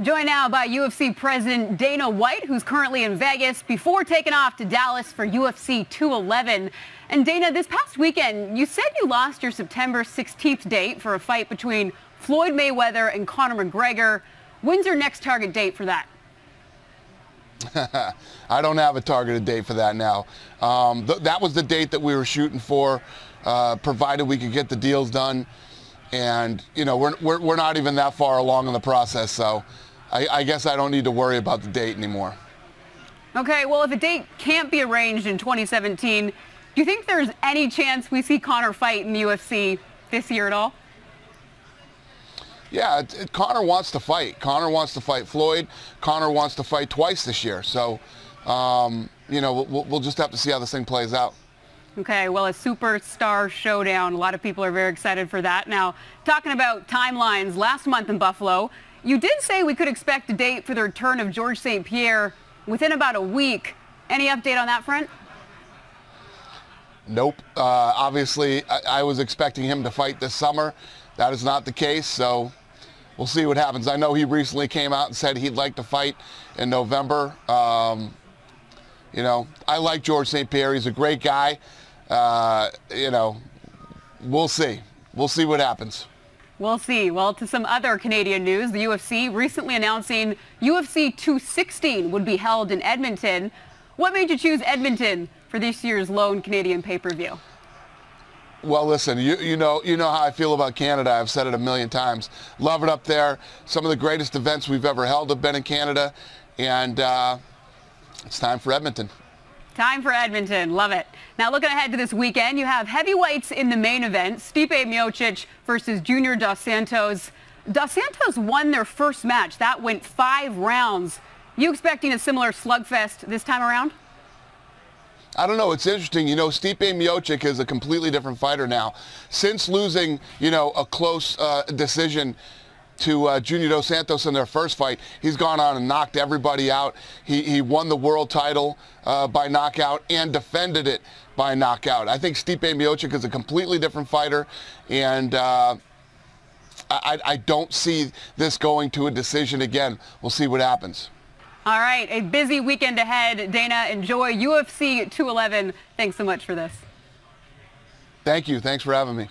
Joined now by UFC President Dana White, who's currently in Vegas before taking off to Dallas for UFC 211. And Dana, this past weekend, you said you lost your September 16th date for a fight between Floyd Mayweather and Conor McGregor. When's your next target date for that? I don't have a targeted date for that now. That was the date that we were shooting for, provided we could get the deals done. And, you know, we're not even that far along in the process, so I guess I don't need to worry about the date anymore. Okay, well, if a date can't be arranged in 2017, do you think there's any chance we see Conor fight in the UFC this year at all? Yeah, Conor wants to fight. Conor wants to fight Floyd. Conor wants to fight twice this year. So, you know, we'll just have to see how this thing plays out. Okay, well, a superstar showdown. A lot of people are very excited for that. Now, talking about timelines, last month in Buffalo, you did say we could expect a date for the return of Georges St-Pierre within about a week. Any update on that front? Nope. Obviously, I was expecting him to fight this summer. That is not the case, so we'll see what happens. I know he recently came out and said he'd like to fight in November. You know, I like Georges St-Pierre. He's a great guy. You know, we'll see. We'll see what happens. We'll see. Well, to some other Canadian news, the UFC recently announcing UFC 216 would be held in Edmonton. What made you choose Edmonton for this year's lone Canadian pay-per-view? Well, listen, you know how I feel about Canada. I've said it a million times. Love it up there. Some of the greatest events we've ever held have been in Canada, and it's time for Edmonton. Time for Edmonton. Love it. Now, looking ahead to this weekend, you have heavyweights in the main event, Stipe Miocic versus Junior Dos Santos. Dos Santos won their first match. That went 5 rounds. You expecting a similar slugfest this time around? I don't know. It's interesting. You know, Stipe Miocic is a completely different fighter now. Since losing, you know, a close decision to Junior Dos Santos in their first fight, he's gone on and knocked everybody out. He won the world title by knockout and defended it by knockout. I think Stipe Miocic is a completely different fighter, and I don't see this going to a decision again. We'll see what happens. All right, a busy weekend ahead. Dana, enjoy UFC 211. Thanks so much for this. Thank you. Thanks for having me.